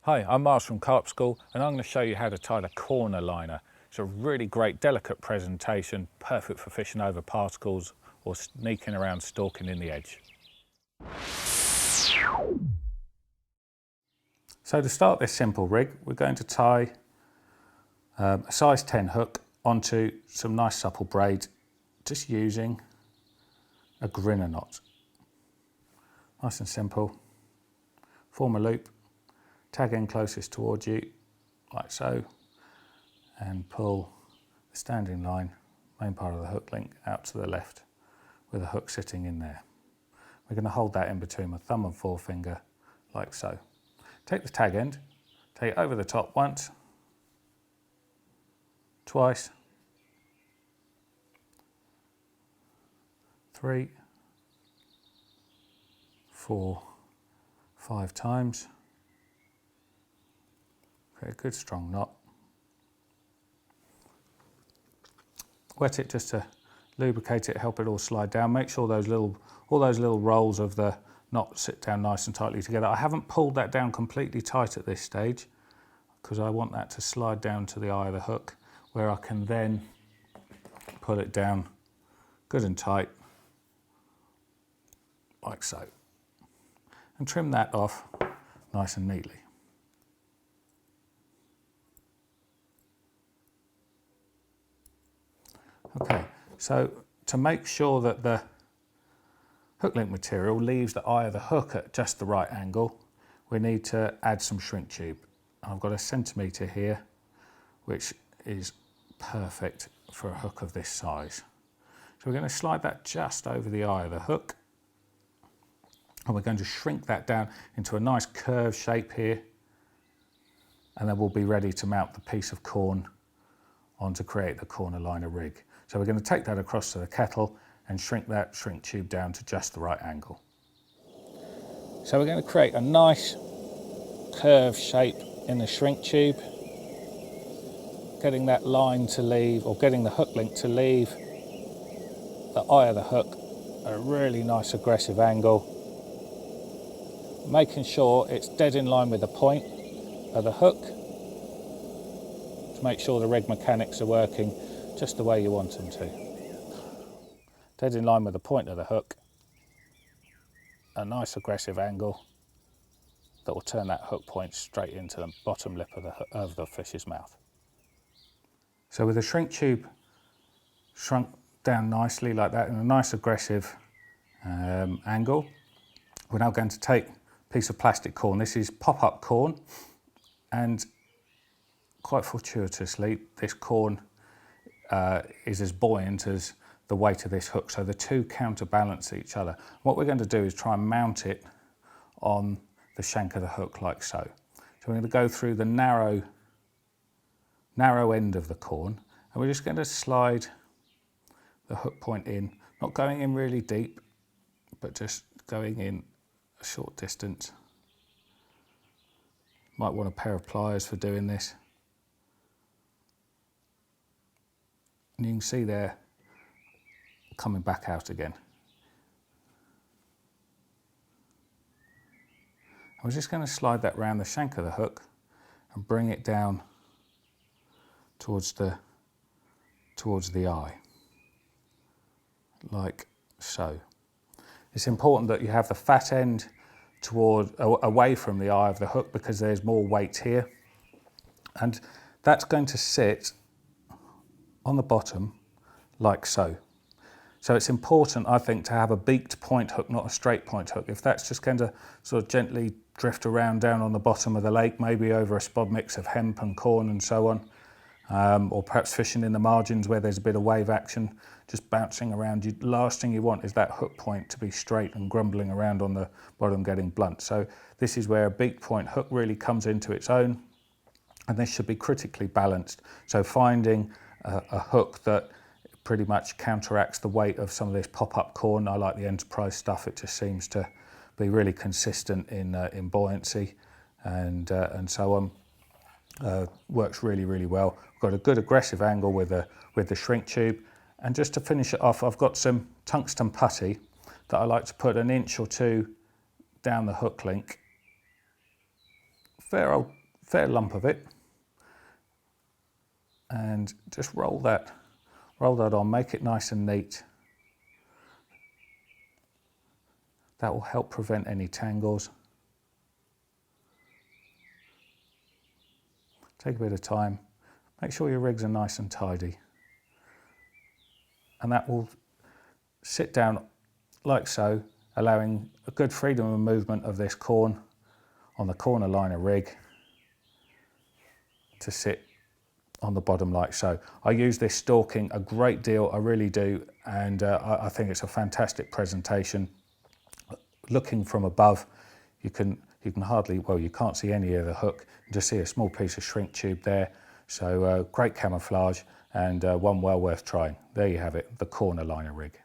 Hi, I'm Miles from Carp School and I'm going to show you how to tie the corner liner. It's a really great, delicate presentation, perfect for fishing over particles or sneaking around stalking in the edge. So to start this simple rig, we're going to tie a size 10 hook onto some nice supple braid, just using a grinner knot. Nice and simple. Form a loop, tag end closest towards you, like so, and pull the standing line, main part of the hook link, out to the left with a hook sitting in there. We're going to hold that in between my thumb and forefinger, like so. Take the tag end, take it over the top once, twice, 3, 4, 5 times. Create a good strong knot. Wet it just to lubricate it, help it all slide down. Make sure all those little rolls of the knot sit down nice and tightly together. I haven't pulled that down completely tight at this stage because I want that to slide down to the eye of the hook, where I can then pull it down good and tight, like so, and trim that off nice and neatly. Okay, so to make sure that the hook link material leaves the eye of the hook at just the right angle, we need to add some shrink tube. I've got a centimetre here, which is perfect for a hook of this size. So we're going to slide that just over the eye of the hook, and we're going to shrink that down into a nice curved shape here, and then we'll be ready to mount the piece of corn on to create the corner liner rig. So we're going to take that across to the kettle and shrink that shrink tube down to just the right angle. So we're going to create a nice curved shape in the shrink tube, getting that line to leave, or getting the hook link to leave the eye of the hook at a really nice aggressive angle, making sure it's dead in line with the point of the hook to make sure the rig mechanics are working just the way you want them to. Dead in line with the point of the hook, a nice aggressive angle that will turn that hook point straight into the bottom lip of the fish's mouth. So with the shrink tube shrunk down nicely like that in a nice aggressive angle, we're now going to take a piece of plastic corn. This is pop-up corn, and quite fortuitously this corn is as buoyant as the weight of this hook, so the two counterbalance each other. What we're going to do is try and mount it on the shank of the hook like so. So we're going to go through the narrow end of the corn, and we're just going to slide the hook point in, not going in really deep, but just going in a short distance. Might want a pair of pliers for doing this. And you can see there, coming back out again. And we're just going to slide that round the shank of the hook and bring it down towards the eye, like so. It's important that you have the fat end away from the eye of the hook because there's more weight here, and that's going to sit on the bottom like so. So it's important, I think, to have a beaked point hook, not a straight point hook. If that's just going to sort of gently drift around down on the bottom of the lake, maybe over a spod mix of hemp and corn and so on, or perhaps fishing in the margins where there's a bit of wave action, just bouncing around, the last thing you want is that hook point to be straight and grumbling around on the bottom getting blunt. So this is where a beaked point hook really comes into its own, and this should be critically balanced. So finding a hook that pretty much counteracts the weight of some of this pop-up corn. I like the Enterprise stuff. It just seems to be really consistent in buoyancy and so on. Works really, really well. Got a good aggressive angle with the shrink tube. And just to finish it off, I've got some tungsten putty that I like to put 1 inch or 2 down the hook link, fair lump of it, and just roll that on, make it nice and neat. That will help prevent any tangles. Take a bit of time, make sure your rigs are nice and tidy. And that will sit down like so, allowing a good freedom of movement of this corn on the corner liner rig to sit on the bottom like so. I use this stalking a great deal, I really do, and I think it's a fantastic presentation. Looking from above, you can hardly, well, you can't see any of the hook, you just see a small piece of shrink tube there. So great camouflage, and one well worth trying. There you have it, the corner liner rig.